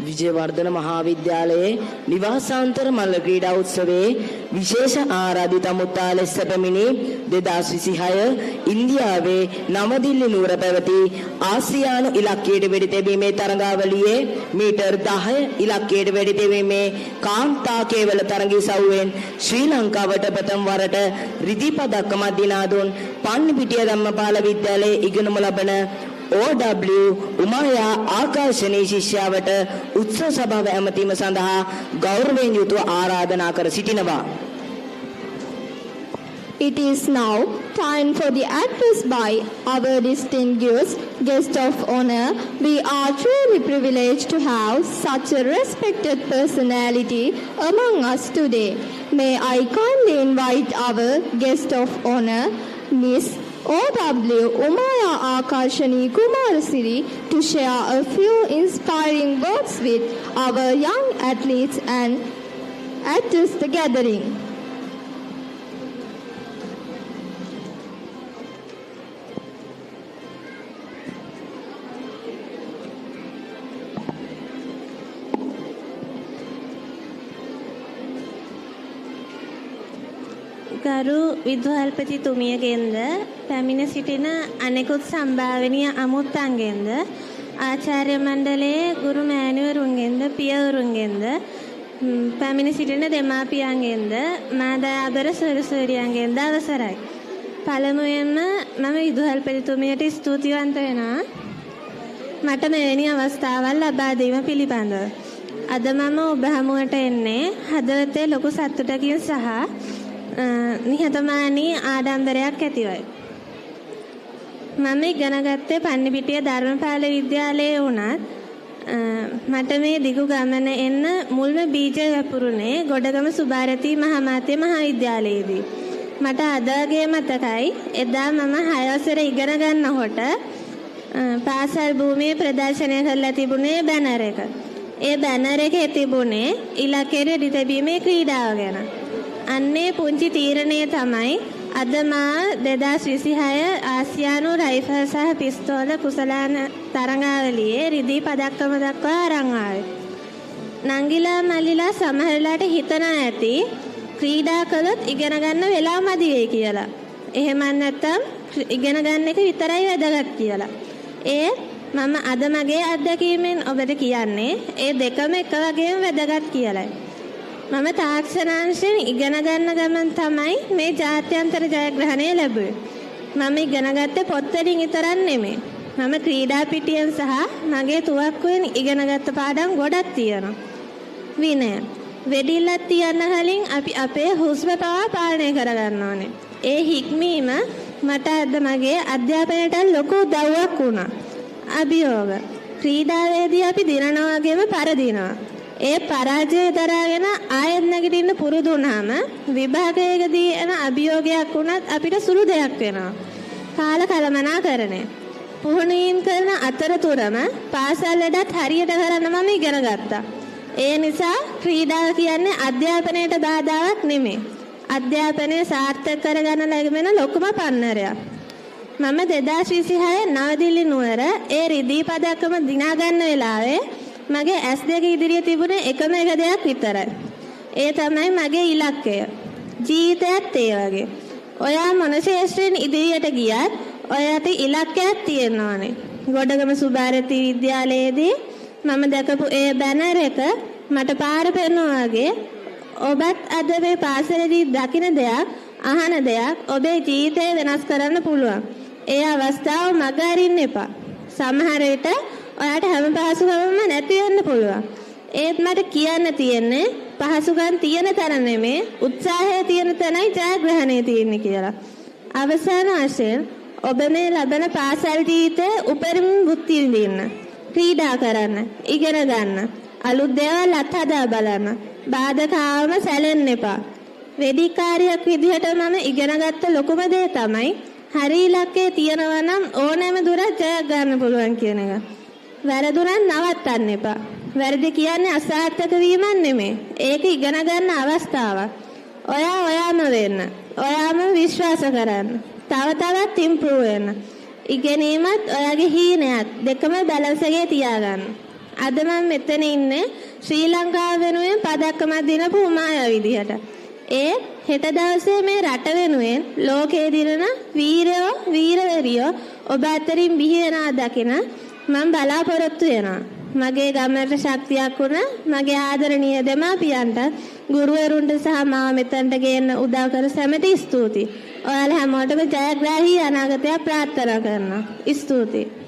විජයවර්ධන මහාවිද්‍යාලයේ නිවාසාන්තර මල්ල ක්‍රීඩා උත්සවයේ විශේෂ ආරාධිත මුත්තා ලෙස පැමිණි 2026 ඉන්දියාවේ නවදිල්ලි නුවර පැවති ආසියානු ඉලක්කයට වෙඩි තැබීමේ තරඟාවලියේ මීටර් 10 ඉලක්කයට වෙඩි තැබීමේ කාන්තා කේවල තරඟී සවුවෙන් ශ්‍රී ලංකාවට ප්‍රථම වරට රිදී පදක්කම දිනා දුන් පන්නිපිටිය ධම්මපාල විද්‍යාලයේ ඉගෙනුම ලබන OW උමායා ආකර්ෂණීය ශිෂ්‍යාවට උත්සව සභාව ඇමතීම සඳහා ගෞරවයෙන් යුතුව ආරාධනා කර සිටිනවා. It is now time for the address by our distinguished guest of honor. We are truly privileged to have such a respected personality among us today. May I kindly invite our guest of honor, Miss OW Umaya Akarshani Kumarasiri, to share a few inspiring words with our young athletes and address the gathering. ගරු විද්‍යාල්පතිතුමියගෙන්ද පැමිණ සිටින අනෙකුත් සම්භාවනීය අමුත්තන්ගෙන්ද ආචාර්ය මණ්ඩලයේ ගුරු මෑණිවරුන්ගෙන්ද පියවරුන්ගෙන්ද පැමිණ සිටින දෙමාපියන්ගෙන්ද මාදාබර සොරසොරියන්ගෙන්ද අවසරයි. පළමුවෙන්ම මම විද්‍යාල්පතිතුමියට ස්තුතිවන්ත වෙනවා මට මෙවැනි අවස්ථාවක් ලබා දීම පිළිබඳව. අද මම ඔබ හමුවට එන්නේ හදවතේ ලොකු සතුටකින් සහ නිහතමානී ආඩම්බරයක් ඇතිවයි. මම ඉගෙන ගත්තේ පන්නිපිටිය ධර්මපාල විද්‍යාලයේ වුණත් මට මේ දිගු ගමන එන්න මුල්ම බීජ වැපුරුනේ ගොඩගම සුභාරති මහාමාත්‍ය මහාවිද්‍යාලයේදී. මට අදගේ මතකයි එදා මම 6 වසරේ ඉගෙන ගන්නකොට පාසල් භූමියේ ප්‍රදර්ශනය කරලා තිබුණේ බැනර් එක. ඒ බැනර් එකේ තිබුණේ ඉලක්කයට ඉදි තැබීමේ ක්‍රීඩාව ගැන. අන්නේ පුංචි තීරණය තමයි අද මා 2026 ආසියානු රයිෆල් සහ පිස්තෝල කුසලාන තරඟාවලියේ රිදී පදක්කම දක්වා අරන් ආවේ. නංගිලා මල්ලිලා සමහරලාට හිතනවා ඇති ක්‍රීඩා කළොත් ඉගෙන ගන්න වෙලාව මදි වෙයි කියලා. එහෙම නැත්නම් ඉගෙන ගන්න එක විතරයි වැදගත් කියලා. මම අද මගේ අත්දැකීමෙන් ඔබට කියන්නේ ඒ දෙකම එක වගේම වැදගත් කියලායි. මම තාක්ෂණාංශයෙන් ඉගෙන ගන්න ගමන් තමයි මේ ජාත්‍යන්තර ජයග්‍රහණය ලැබුවේ. මම ඉගෙන ගත්තේ පොත් වලින් විතරක් නෙමෙයි. මම ක්‍රීඩා පිටියෙන් සහ මගේ තුවක්කුවෙන් ඉගෙන ගත්ත පාඩම් ගොඩක් තියෙනවා. විනය. වෙඩිල්ලක් තියන්න කලින් අපි අපේ හුස්ම පවා පාලනය කරගන්න ඕනේ. ඒ හික්මීම මට අද මගේ අධ්‍යාපනයට ලොකු උදව්වක් වුණා. අභියෝග. ක්‍රීඩාවේදී අපි දිනනවා වගේම පරදිනවා. ඒ පරාජය දරාගෙන ආයෙත් නැගිටින්න පුරුදු වුණාම විභාගයකදී එන අභියෝගයක් වුණත් අපිට සුළු දෙයක් වෙනවා. කාල කළමනාකරණය. පුහුණුවීම් කරන අතරතුරම පාසල් වැඩත් හරියට කරන්න මම ඉගෙන ගත්තා. ඒ නිසා ක්‍රීඩාව කියන්නේ අධ්‍යාපනයට බාධාවක් නෙමෙයි. අධ්‍යාපනය සාර්ථක කරගන්න ලැබෙන ලොකුම පන්නරයක්. මම 2026 නවදිල්ලි නුවර ඒ රිදී පදක්කම දිනා ගන්න වෙලාවේ මගේ S2 ඉදිරියේ තිබුණ එකම එක දෙයක් විතරයි. ඒ තමයි මගේ ඉලක්කය. ජීවිතයත් ඒ වගේ. ඔයා මොන ශාස්ත්‍රයෙන් ඉදිරියට ගියත් ඔයාට ඉලක්කයක් තියෙනවානේ. ගොඩගම සුභාරති විද්‍යාලයේදී මම දැකපු ඒ බැනර් එක මට පාර පෙන්වනවා වගේ ඔබත් අද මේ පාසලේදී දකින දෙයක්, අහන දෙයක් ඔබේ ජීවිතය වෙනස් කරන්න පුළුවන්. ඒ අවස්ථාව මග අරින්න එපා. සමහර විට ඔයාට හැම පහසුකමක්ම නැති වෙන්න පුළුවන්. ඒත් මට කියන්න තියෙන්නේ පහසුකම් තියෙන තැන නෙමෙයි උත්සාහය තියෙන තැනයි ජයග්‍රහණය තියෙන්නේ කියලා. අවසාන වශයෙන් ඔබ මේ ලබන පාසල් ජීවිතයේ උපරිම බුද්ධි විඳින්න. ක්‍රීඩා කරන්න, ඉගෙන ගන්න, අලුත් දේවල් අත්හදා බලන්න. බාධක ආවම සැලෙන්න එපා. වෙදිකාරියක් විදිහට මම ඉගෙන ගත්ත ලොකුම දේ තමයි හරි ඉලක්කය තියනවා නම් ඕනෑම දුරක් ජය ගන්න පුළුවන් කියන එක. වැරදුනත් නවත්තන්න එපා. වැරදි කියන්නේ අසාර්ථක වීමක් නෙමෙයි. ඒක ඉගෙන ගන්න අවස්ථාවක්. ඔයාම වෙන්න. ඔයාම විශ්වාස කරන්න. තව තවත් ඉම්ප්‍රූව් වෙන්න. ඉගෙනීමත් ඔයාගේ හීනයත් දෙකම බැලන්ස් එකේ තියාගන්න. අද මම මෙතන ඉන්නේ ශ්‍රී ලංකාව වෙනුවෙන් පදක්කමක් දිනපු උමායා විදිහට. ඒ හෙට දවසේ මේ රට වෙනුවෙන් ලෝකයේ දිනන වීරයෝ වීරවරියෝ ඔබ අතරින් බිහි වෙනා දකින මම බලාපොරොත්තු වෙනවා. මගේ ගමනට ශක්තියක් වුණ මගේ ආදරණීය දෙමාපියන්ට ගුරුවරුන්ට සහ මාව මෙතනට ගේන්න උදව් කර සැමට ස්තුතියි. ඔයාලා හැමෝටම ජයග්‍රාහී අනාගතයක් ප්‍රාර්ථනා කරනවා. ස්තුතියි.